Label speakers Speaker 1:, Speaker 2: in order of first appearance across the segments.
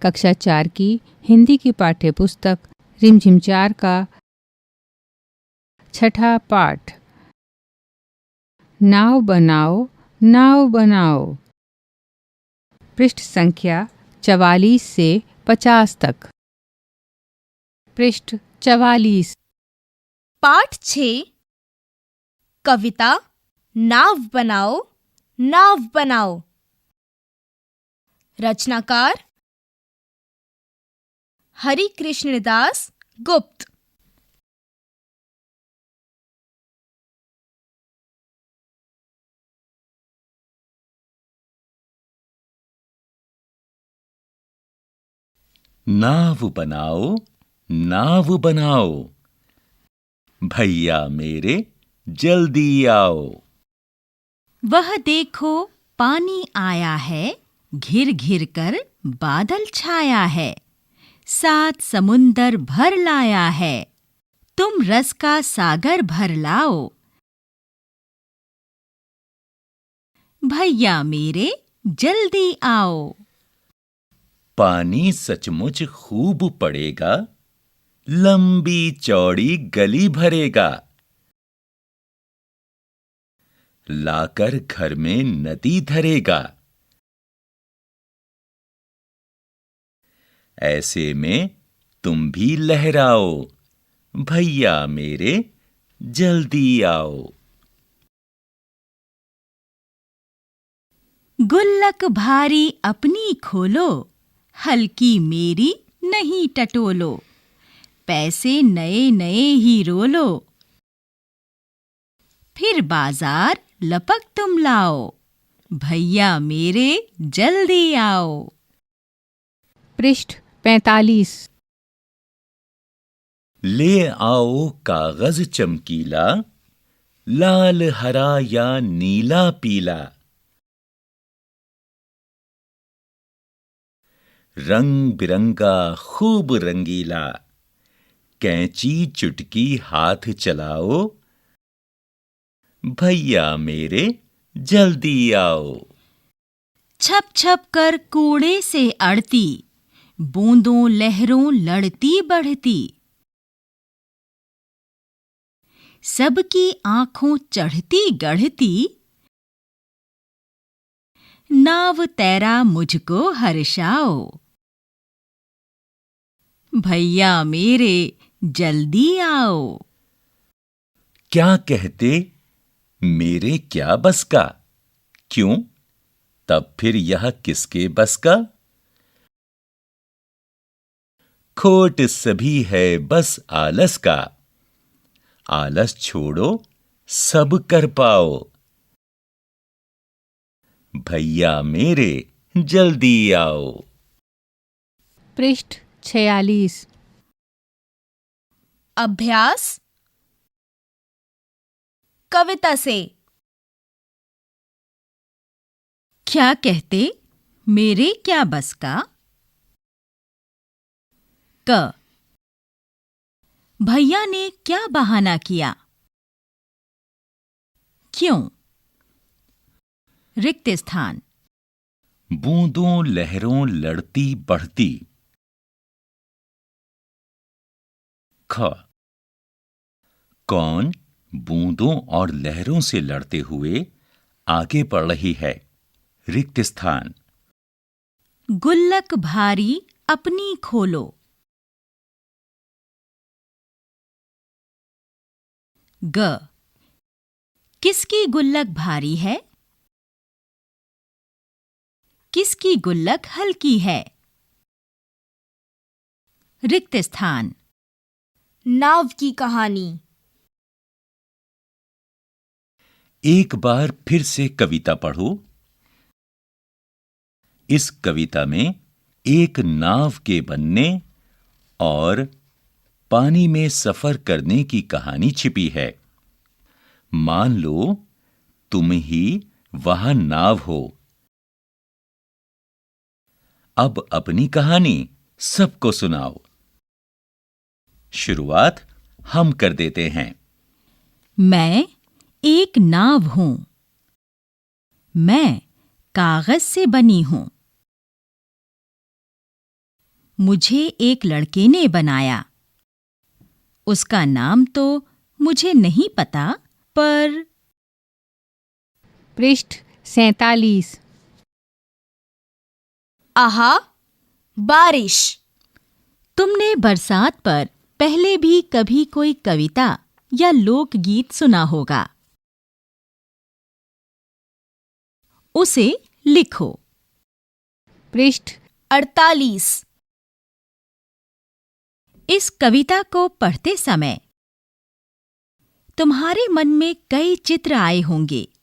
Speaker 1: कक्षा 4 की हिंदी की पाठ्य पुस्तक रिमझिम 4 का 6ठा पाठ। नाव बनाओ, नाव बनाओ। पृष्ठ संख्या 44 से 50 तक। पृष्ठ 44।
Speaker 2: पाठ 6 कविता नाव बनाओ, नाव बनाओ। रचनाकार हरि कृष्णदास गुप्त।
Speaker 3: नाव बनाओ, नाव बनाओ। भैया मेरे जल्दी आओ।
Speaker 4: वह देखो पानी आया है, घिर घिर कर बादल छाया है। 7 समुंदर भर लाया है, तुम रस का सागर भर लाओ। भैया मेरे जल्दी आओ।
Speaker 3: पानी सचमुच खूब पड़ेगा, लंबी चौड़ी गली भरेगा। लाकर घर में नदी धरेगा। ऐसे में तुम भी लहराओ, भैया मेरे जल्दी आओ।
Speaker 4: गुल्लक भारी अपनी खोलो, हल्की मेरी नहीं टटोलो। पैसे नए नए ही रोलो, फिर बाजार लपक तुम लाओ। भैया मेरे जल्दी आओ।
Speaker 1: पृष्ठ 45।
Speaker 3: ले आओ कागज चमकीला, लाल हरा या नीला पीला। रंग बिरंगा खूब रंगीला, कैंची चुटकी हाथ चलाओ। भैया मेरे जल्दी आओ।
Speaker 4: छप छप कर कूड़े से अड़ती, बूंदों लहरों लड़ती बढ़ती। सबकी आंखों चढ़ती गढ़ती, नाव तैरा मुझको हर्षाओ। भैया मेरे जल्दी आओ।
Speaker 3: क्या कहते मेरे क्या बस का? क्यों, तब फिर यह किसके बस का? खोट सभी है बस आलस का, आलस छोड़ो सब कर पाओ। भैया मेरे जल्दी आओ।
Speaker 1: पृष्ठ 46।
Speaker 2: अभ्यास कविता से।
Speaker 4: क्या कहते मेरे क्या बस का? क भैया ने क्या बहाना किया? क्यों? रिक्त स्थान।
Speaker 3: बूंदों लहरों लड़ती बढ़ती। ख कौन बूंदों और लहरों से लड़ते हुए आगे बढ़ रही है? रिक्त स्थान।
Speaker 4: गुल्लक भारी अपनी खोलो। ग किसकी गुल्लक भारी है? किसकी गुल्लक हल्की है? रिक्त स्थान।
Speaker 2: नाव की कहानी।
Speaker 3: एक बार फिर से कविता पढ़ो। इस कविता में एक नाव के बनने और पानी में सफर करने की कहानी छिपी है। मान लो तुम ही वहां नाव हो। अब अपनी कहानी सबको सुनाओ। शुरुआत हम कर देते हैं।
Speaker 4: मैं एक नाव हूं। मैं कागज से बनी हूं। मुझे एक लड़के ने बनाया। उसका नाम तो मुझे नहीं पता, पर
Speaker 1: पृष्ठ 47।
Speaker 2: आहा, बारिश।
Speaker 4: तुमने बरसात पर पहले भी कभी कोई कविता या लोकगीत सुना होगा। उसे लिखो।
Speaker 1: पृष्ठ
Speaker 2: 48।
Speaker 4: इस कविता को पढ़ते समय तुम्हारे मन में कई चित्र आए होंगे।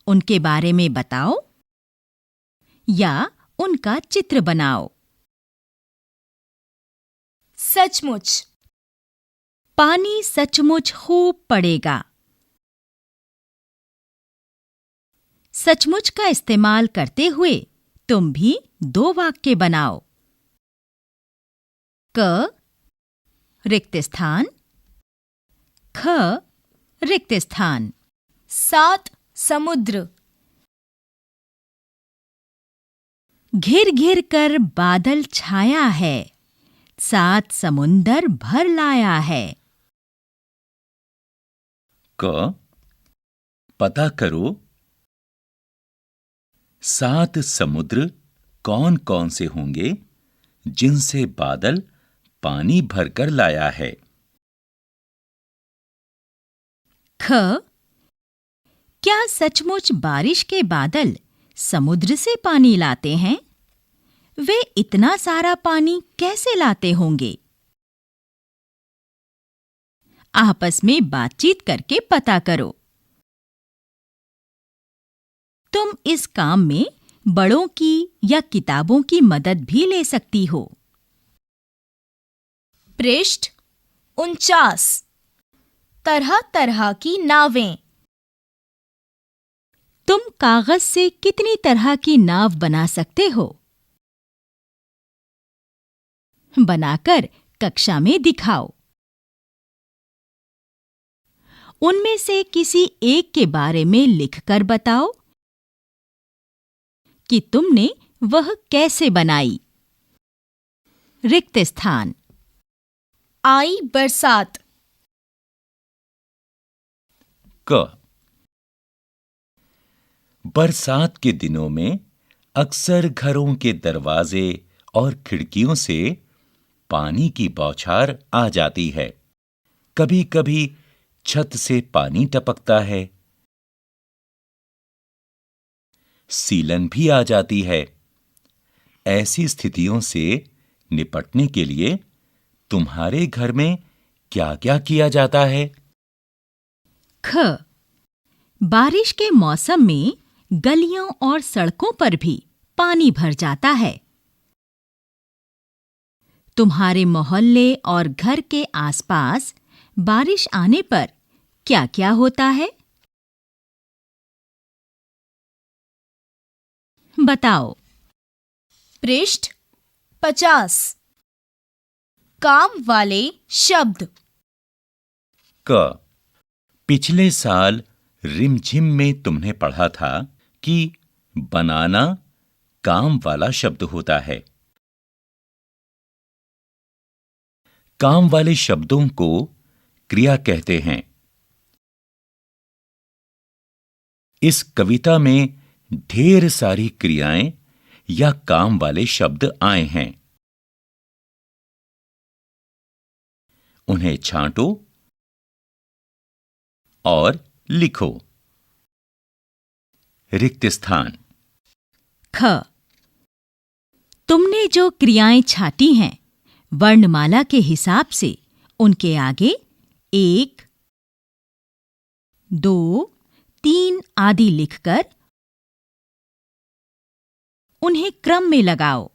Speaker 4: उनके बारे में बताओ या उनका चित्र बनाओ।
Speaker 2: सचमुच।
Speaker 4: पानी सचमुच खूब पड़ेगा। सचमुच का इस्तेमाल करते हुए तुम भी 2 वाक्य बनाओ। क रिक्त स्थान, ख रिक्त स्थान।
Speaker 2: 7 समुद्र।
Speaker 4: घिर घिर कर बादल छाया है, 7 समुंदर भर लाया है।
Speaker 3: क पता करो 7 समुद्र कौन कौन से होंगे जिनसे बादल पानी भरकर लाया है।
Speaker 4: ख क्या सचमुच बारिश के बादल समुद्र से पानी लाते हैं? वे इतना सारा पानी कैसे लाते होंगे? आपस में बातचीत करके पता करो। तुम इस काम में बड़ों की या किताबों की मदद भी ले सकती हो।
Speaker 2: पृष्ठ 49। तरह तरह की नावें।
Speaker 4: तुम कागज से कितनी तरह की नाव बना सकते हो? बनाकर कक्षा में दिखाओ। उनमें से किसी एक के बारे में लिखकर बताओ कि तुमने वह कैसे बनाई। रिक्त स्थान।
Speaker 2: आई बरसात।
Speaker 3: क बरसात के दिनों में अक्सर घरों के दरवाजे और खिड़कियों से पानी की बौछार आ जाती है। कभी-कभी छत से पानी टपकता है। सीलन भी आ जाती है। ऐसी स्थितियों से निपटने के लिए तुम्हारे घर में क्या-क्या किया जाता है?
Speaker 4: ख बारिश के मौसम में गलियों और सड़कों पर भी पानी भर जाता है। तुम्हारे मोहल्ले और घर के आसपास बारिश आने पर क्या-क्या होता है? बताओ।
Speaker 2: पृष्ठ 50। काम वाले शब्द।
Speaker 3: क पिछले साल रिमझिम में तुमने पढ़ा था कि बनाना काम वाला शब्द होता है। काम वाले शब्दों को क्रिया कहते हैं। इस कविता में ढेर सारी क्रियाएं या काम वाले शब्द आए हैं। उन्हें छांटो और लिखो। रिक्त स्थान।
Speaker 4: ख तुमने जो क्रियाएं छांटी हैं, वर्णमाला के हिसाब से उनके आगे 1, 2, 3 आदि लिखकर उन्हें क्रम में लगाओ।